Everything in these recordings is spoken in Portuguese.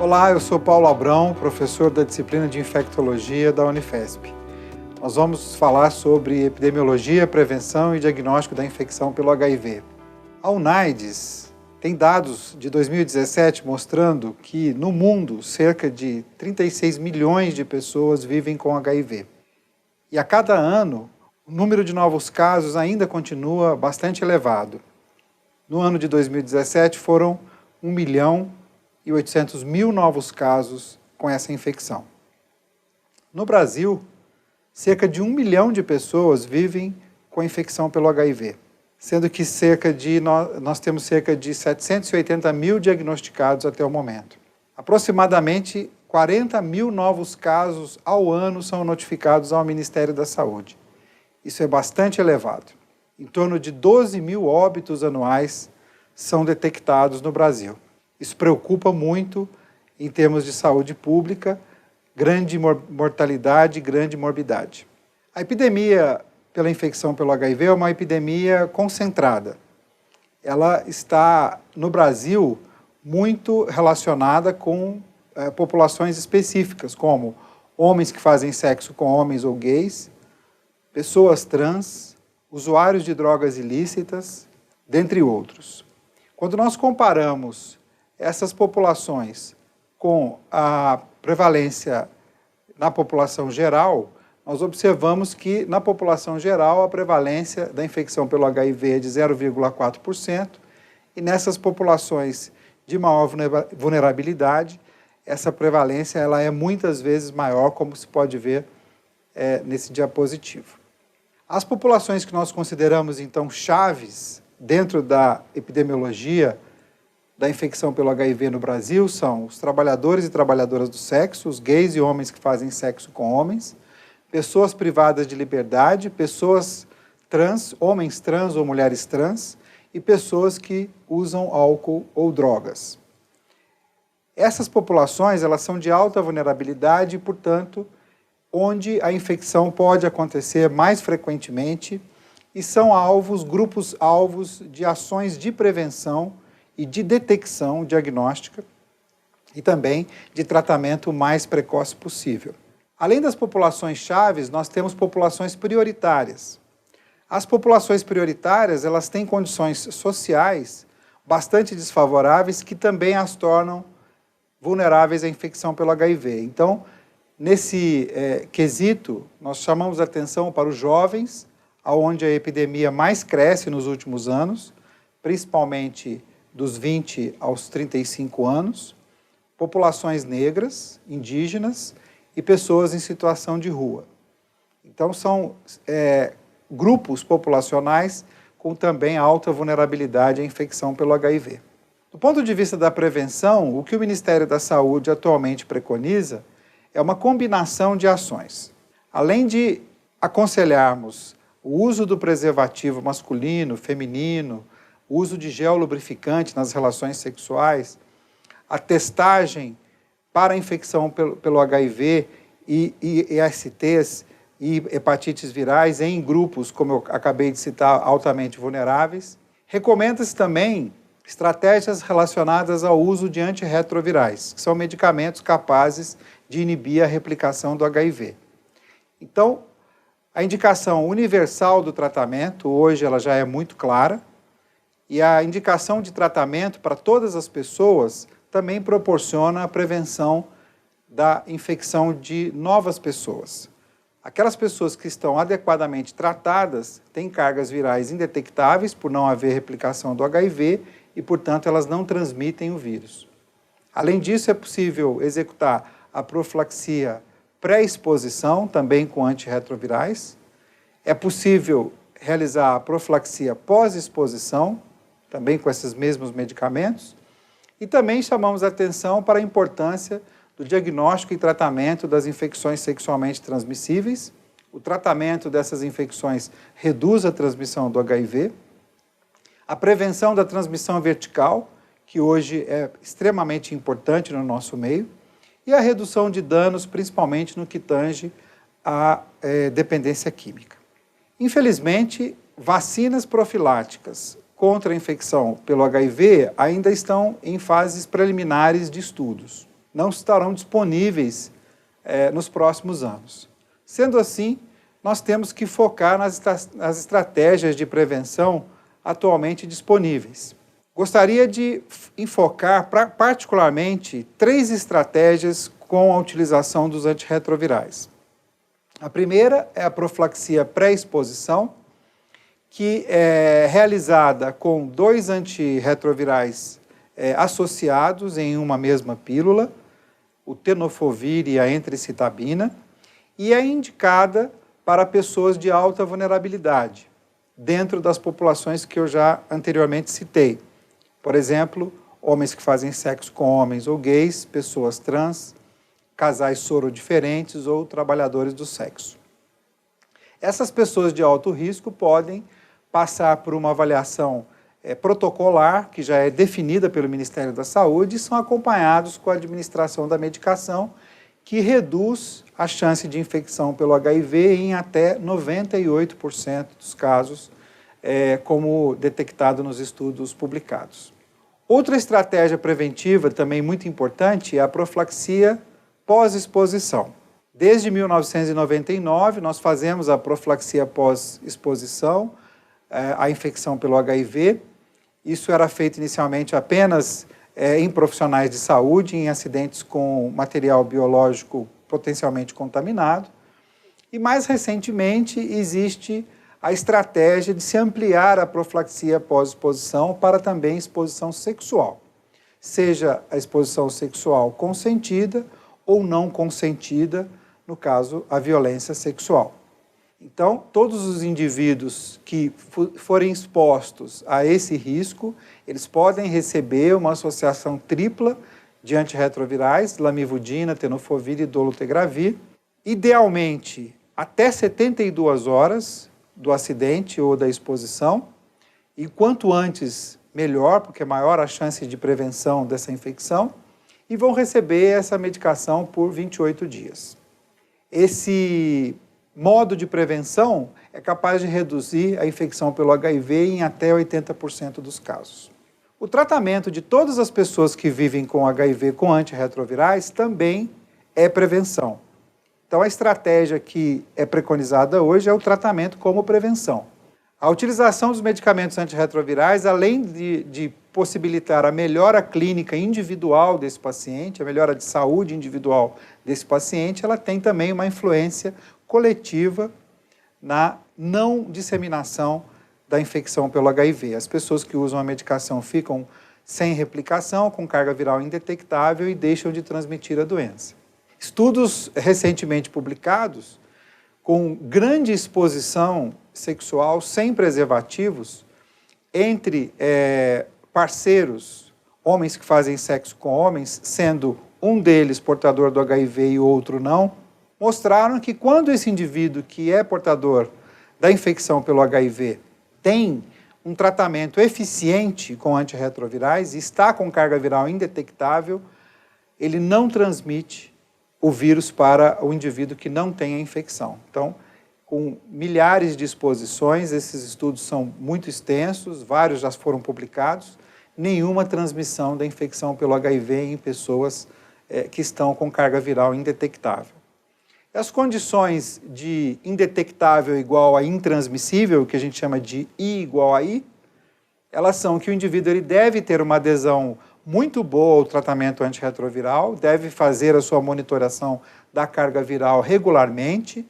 Olá, eu sou Paulo Abrão, professor da disciplina de Infectologia da Unifesp. Nós vamos falar sobre epidemiologia, prevenção e diagnóstico da infecção pelo HIV. A UNAIDS tem dados de 2017 mostrando que no mundo cerca de 36 milhões de pessoas vivem com HIV. E a cada ano, o número de novos casos ainda continua bastante elevado. No ano de 2017 foram 1.800.000 novos casos com essa infecção. No Brasil, cerca de 1 milhão de pessoas vivem com a infecção pelo HIV, sendo que nós temos cerca de 780.000 diagnosticados até o momento. Aproximadamente 40.000 novos casos ao ano são notificados ao Ministério da Saúde. Isso é bastante elevado. Em torno de 12.000 óbitos anuais são detectados no Brasil. Isso preocupa muito em termos de saúde pública, grande mortalidade e grande morbidade. A epidemia pela infecção pelo HIV é uma epidemia concentrada. Ela está, no Brasil, muito relacionada com populações específicas, como homens que fazem sexo com homens ou gays, pessoas trans, usuários de drogas ilícitas, dentre outros. Quando nós comparamos essas populações com a prevalência na população geral, nós observamos que na população geral a prevalência da infecção pelo HIV é de 0,4% e nessas populações de maior vulnerabilidade, essa prevalência ela é muitas vezes maior, como se pode ver nesse diapositivo. As populações que nós consideramos, então, chaves dentro da epidemiologia da infecção pelo HIV no Brasil são os trabalhadores e trabalhadoras do sexo, os gays e homens que fazem sexo com homens, pessoas privadas de liberdade, pessoas trans, homens trans ou mulheres trans, e pessoas que usam álcool ou drogas. Essas populações elas são de alta vulnerabilidade e, portanto, onde a infecção pode acontecer mais frequentemente e são grupos alvos de ações de prevenção e de detecção diagnóstica e também de tratamento o mais precoce possível. Além das populações chaves, nós temos populações prioritárias. As populações prioritárias, elas têm condições sociais bastante desfavoráveis que também as tornam vulneráveis à infecção pelo HIV. Então, nesse quesito, nós chamamos a atenção para os jovens, onde a epidemia mais cresce nos últimos anos, principalmente dos 20 aos 35 anos, populações negras, indígenas e pessoas em situação de rua. Então, são grupos populacionais com também alta vulnerabilidade à infecção pelo HIV. Do ponto de vista da prevenção, o que o Ministério da Saúde atualmente preconiza é uma combinação de ações. Além de aconselharmos o uso do preservativo masculino, feminino, o uso de gel lubrificante nas relações sexuais, a testagem para a infecção pelo HIV e ISTs e hepatites virais em grupos, como eu acabei de citar, altamente vulneráveis. Recomenda-se também estratégias relacionadas ao uso de antirretrovirais, que são medicamentos capazes de inibir a replicação do HIV. Então, a indicação universal do tratamento, hoje ela já é muito clara, e a indicação de tratamento para todas as pessoas também proporciona a prevenção da infecção de novas pessoas. Aquelas pessoas que estão adequadamente tratadas têm cargas virais indetectáveis por não haver replicação do HIV e, portanto, elas não transmitem o vírus. Além disso, é possível executar a profilaxia pré-exposição, também com antirretrovirais. É possível realizar a profilaxia pós-exposição, também com esses mesmos medicamentos, e também chamamos a atenção para a importância do diagnóstico e tratamento das infecções sexualmente transmissíveis. O tratamento dessas infecções reduz a transmissão do HIV. A prevenção da transmissão vertical, que hoje é extremamente importante no nosso meio, e a redução de danos, principalmente no que tange à dependência química. Infelizmente, vacinas profiláticas contra a infecção pelo HIV ainda estão em fases preliminares de estudos. não estarão disponíveis nos próximos anos. Sendo assim, nós temos que focar nas estratégias de prevenção atualmente disponíveis. Gostaria de enfocar particularmente 3 estratégias com a utilização dos antirretrovirais. A primeira é a profilaxia pré-exposição, que é realizada com 2 antirretrovirais associados em uma mesma pílula, o tenofovir e a entricitabina, e é indicada para pessoas de alta vulnerabilidade, dentro das populações que eu já anteriormente citei. Por exemplo, homens que fazem sexo com homens ou gays, pessoas trans, casais sorodiferentes ou trabalhadores do sexo. Essas pessoas de alto risco podem passar por uma avaliação protocolar, que já é definida pelo Ministério da Saúde, e são acompanhados com a administração da medicação, que reduz a chance de infecção pelo HIV em até 98% dos casos, como detectado nos estudos publicados. Outra estratégia preventiva também muito importante é a profilaxia pós-exposição. Desde 1999, nós fazemos a profilaxia pós-exposição à infecção pelo HIV. Isso era feito inicialmente apenas em profissionais de saúde, em acidentes com material biológico potencialmente contaminado. E mais recentemente existe a estratégia de se ampliar a profilaxia pós-exposição para também exposição sexual, seja a exposição sexual consentida ou não consentida, no caso, a violência sexual. Então, todos os indivíduos que forem expostos a esse risco, eles podem receber uma associação tripla de antirretrovirais, lamivudina, tenofovir e dolutegravir, idealmente até 72 horas do acidente ou da exposição, e quanto antes, melhor, porque é maior a chance de prevenção dessa infecção, e vão receber essa medicação por 28 dias. Esse modo de prevenção é capaz de reduzir a infecção pelo HIV em até 80% dos casos. O tratamento de todas as pessoas que vivem com HIV com antirretrovirais também é prevenção. Então, a estratégia que é preconizada hoje é o tratamento como prevenção. A utilização dos medicamentos antirretrovirais, além de possibilitar a melhora clínica individual desse paciente, a melhora de saúde individual desse paciente, ela tem também uma influência coletiva na não disseminação da infecção pelo HIV. As pessoas que usam a medicação ficam sem replicação, com carga viral indetectável e deixam de transmitir a doença. Estudos recentemente publicados com grande exposição sexual sem preservativos entre parceiros, homens que fazem sexo com homens, sendo um deles portador do HIV e o outro não, mostraram que quando esse indivíduo que é portador da infecção pelo HIV tem um tratamento eficiente com antirretrovirais e está com carga viral indetectável, ele não transmite o vírus para o indivíduo que não tem a infecção. Então, com milhares de exposições, esses estudos são muito extensos, vários já foram publicados, nenhuma transmissão da infecção pelo HIV em pessoas que estão com carga viral indetectável. As condições de indetectável igual a intransmissível, que a gente chama de I igual a I, elas são que o indivíduo ele deve ter uma adesão muito boa ao tratamento antirretroviral, deve fazer a sua monitoração da carga viral regularmente,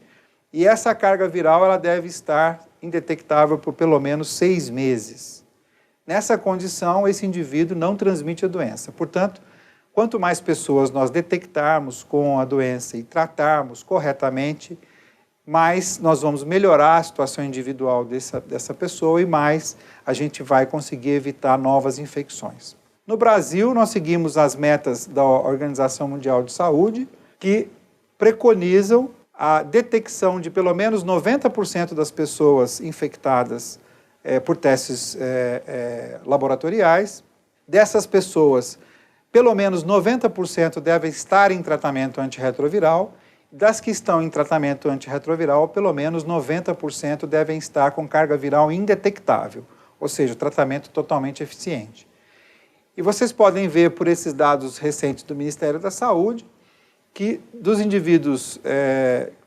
e essa carga viral ela deve estar indetectável por pelo menos 6 meses. Nessa condição, esse indivíduo não transmite a doença. Portanto, quanto mais pessoas nós detectarmos com a doença e tratarmos corretamente, mais nós vamos melhorar a situação individual dessa pessoa e mais a gente vai conseguir evitar novas infecções. No Brasil, nós seguimos as metas da Organização Mundial de Saúde, que preconizam a detecção de pelo menos 90% das pessoas infectadas por testes laboratoriais. Dessas pessoas, pelo menos 90% devem estar em tratamento antirretroviral. Das que estão em tratamento antirretroviral, pelo menos 90% devem estar com carga viral indetectável, ou seja, tratamento totalmente eficiente. E vocês podem ver por esses dados recentes do Ministério da Saúde que dos indivíduos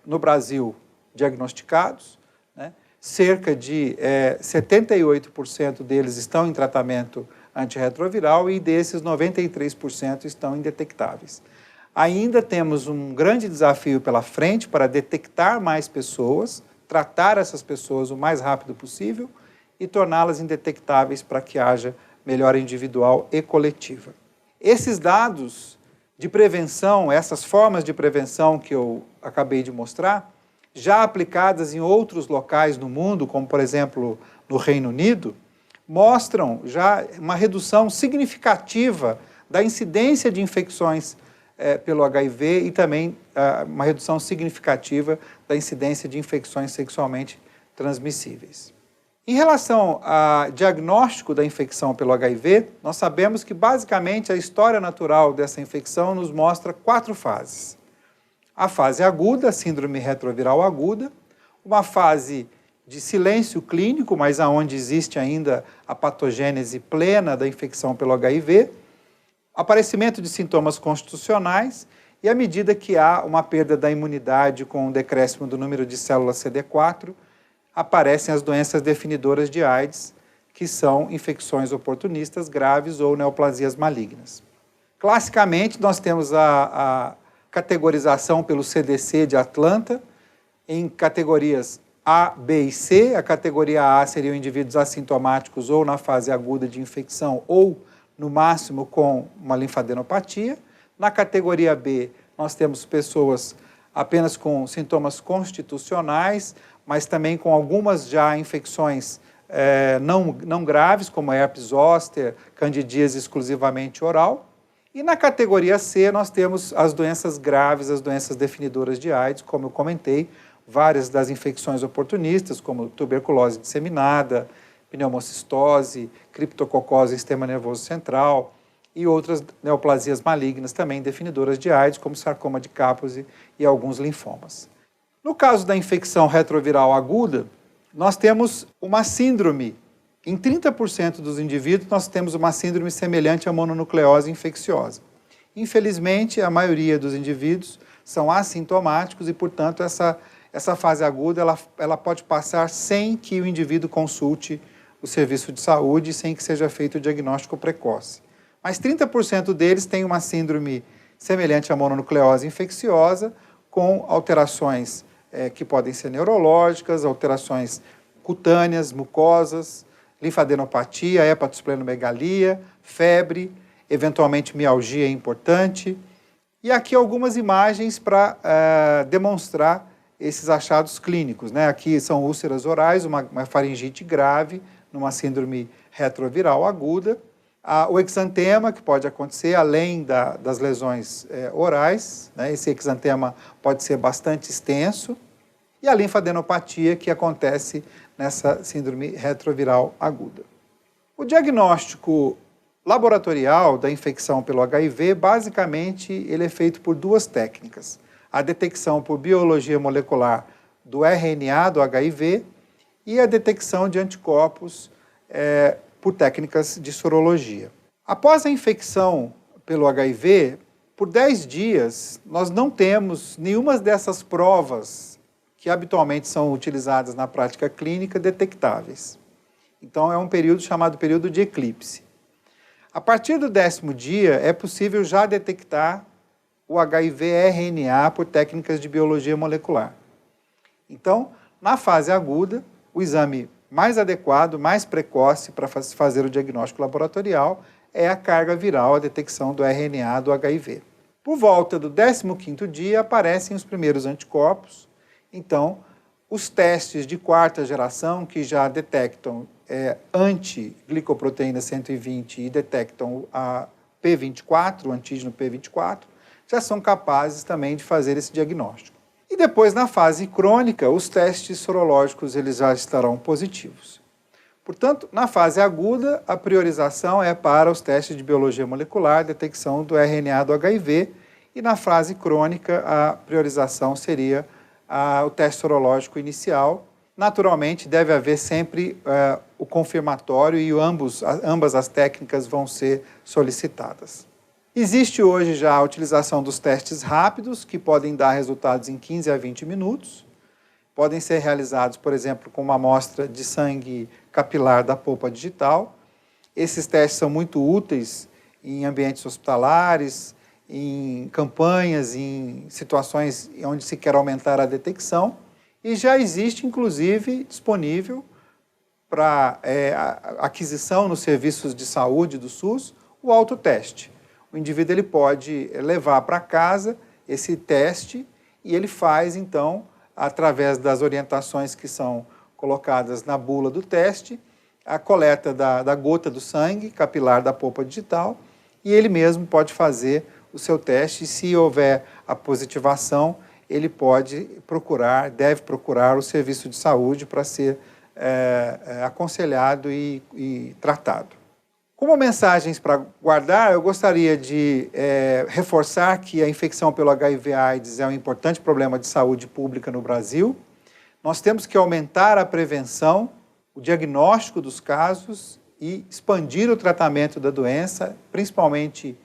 no Brasil diagnosticados, né, cerca de 78% deles estão em tratamento antirretroviral e desses 93% estão indetectáveis. Ainda temos um grande desafio pela frente para detectar mais pessoas, tratar essas pessoas o mais rápido possível e torná-las indetectáveis para que haja melhora individual e coletiva. Esses dados de prevenção, essas formas de prevenção que eu acabei de mostrar, já aplicadas em outros locais no mundo, como por exemplo no Reino Unido, mostram já uma redução significativa da incidência de infecções pelo HIV e também uma redução significativa da incidência de infecções sexualmente transmissíveis. Em relação ao diagnóstico da infecção pelo HIV, nós sabemos que basicamente a história natural dessa infecção nos mostra 4 fases. A fase aguda, síndrome retroviral aguda, uma fase de silêncio clínico, mas aonde existe ainda a patogênese plena da infecção pelo HIV, aparecimento de sintomas constitucionais e à medida que há uma perda da imunidade com o decréscimo do número de células CD4, aparecem as doenças definidoras de AIDS, que são infecções oportunistas graves ou neoplasias malignas. Classicamente, nós temos a categorização pelo CDC de Atlanta em categorias A, B e C. A categoria A seriam indivíduos assintomáticos ou na fase aguda de infecção ou, no máximo, com uma linfadenopatia. Na categoria B, nós temos pessoas apenas com sintomas constitucionais, mas também com algumas já infecções não graves, como herpes zoster, candidíase exclusivamente oral. E na categoria C nós temos as doenças graves, as doenças definidoras de AIDS, como eu comentei, várias das infecções oportunistas, como tuberculose disseminada, pneumocistose, criptococose do sistema nervoso central e outras neoplasias malignas também definidoras de AIDS, como sarcoma de Kaposi e alguns linfomas. No caso da infecção retroviral aguda, nós temos uma síndrome. Em 30% dos indivíduos, nós temos uma síndrome semelhante à mononucleose infecciosa. Infelizmente, a maioria dos indivíduos são assintomáticos e, portanto, essa fase aguda ela pode passar sem que o indivíduo consulte o serviço de saúde, sem que seja feito o diagnóstico precoce. Mas 30% deles têm uma síndrome semelhante à mononucleose infecciosa, com alterações que podem ser neurológicas, alterações cutâneas, mucosas, linfadenopatia, hepatosplenomegalia, febre, eventualmente mialgia importante. E aqui algumas imagens para demonstrar esses achados clínicos, né? Aqui são úlceras orais, uma faringite grave, numa síndrome retroviral aguda. O exantema, que pode acontecer além das lesões orais, né? Esse exantema pode ser bastante extenso. E a linfadenopatia, que acontece nessa síndrome retroviral aguda. O diagnóstico laboratorial da infecção pelo HIV, basicamente, ele é feito por 2 técnicas. A detecção por biologia molecular do RNA do HIV e a detecção de anticorpos por técnicas de sorologia. Após a infecção pelo HIV, por 10 dias, nós não temos nenhuma dessas provas que habitualmente são utilizadas na prática clínica detectáveis. Então, é um período chamado período de eclipse. A partir do 10º dia, é possível já detectar o HIV-RNA por técnicas de biologia molecular. Então, na fase aguda, o exame mais adequado, mais precoce para fazer o diagnóstico laboratorial é a carga viral, a detecção do RNA do HIV. Por volta do 15º dia, aparecem os primeiros anticorpos. Então, os testes de 4ª geração, que já detectam anti-glicoproteína 120 e detectam a P24, o antígeno P24, já são capazes também de fazer esse diagnóstico. E depois, na fase crônica, os testes sorológicos eles já estarão positivos. Portanto, na fase aguda, a priorização é para os testes de biologia molecular, detecção do RNA do HIV, e na fase crônica, a priorização seria o teste sorológico inicial, Naturalmente, deve haver sempre o confirmatório e ambas as técnicas vão ser solicitadas. Existe hoje já a utilização dos testes rápidos, que podem dar resultados em 15 a 20 minutos. Podem ser realizados, por exemplo, com uma amostra de sangue capilar da polpa digital. Esses testes são muito úteis em ambientes hospitalares, em campanhas, em situações onde se quer aumentar a detecção. E já existe, inclusive, disponível para aquisição nos serviços de saúde do SUS, o autoteste. O indivíduo ele pode levar para casa esse teste e ele faz, então, através das orientações que são colocadas na bula do teste, a coleta da gota do sangue capilar da polpa digital e ele mesmo pode fazer o seu teste e, se houver a positivação, ele deve procurar o serviço de saúde para ser aconselhado e tratado. Como mensagens para guardar, eu gostaria de reforçar que a infecção pelo HIV/AIDS é um importante problema de saúde pública no Brasil. Nós temos que aumentar a prevenção, o diagnóstico dos casos e expandir o tratamento da doença, principalmente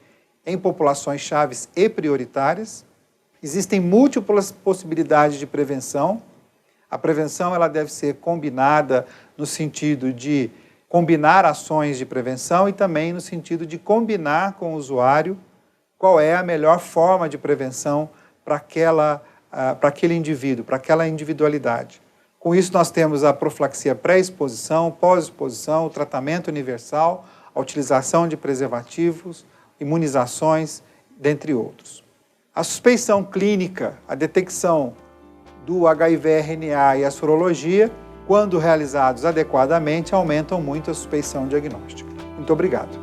em populações chaves e prioritárias. Existem múltiplas possibilidades de prevenção. A prevenção ela deve ser combinada no sentido de combinar ações de prevenção e também no sentido de combinar com o usuário qual é a melhor forma de prevenção para aquele indivíduo, para aquela individualidade. Com isso, nós temos a profilaxia pré-exposição, pós-exposição, o tratamento universal, a utilização de preservativos, imunizações, dentre outros. A suspeição clínica, a detecção do HIV-RNA e a sorologia, quando realizados adequadamente, aumentam muito a suspeição diagnóstica. Muito obrigado.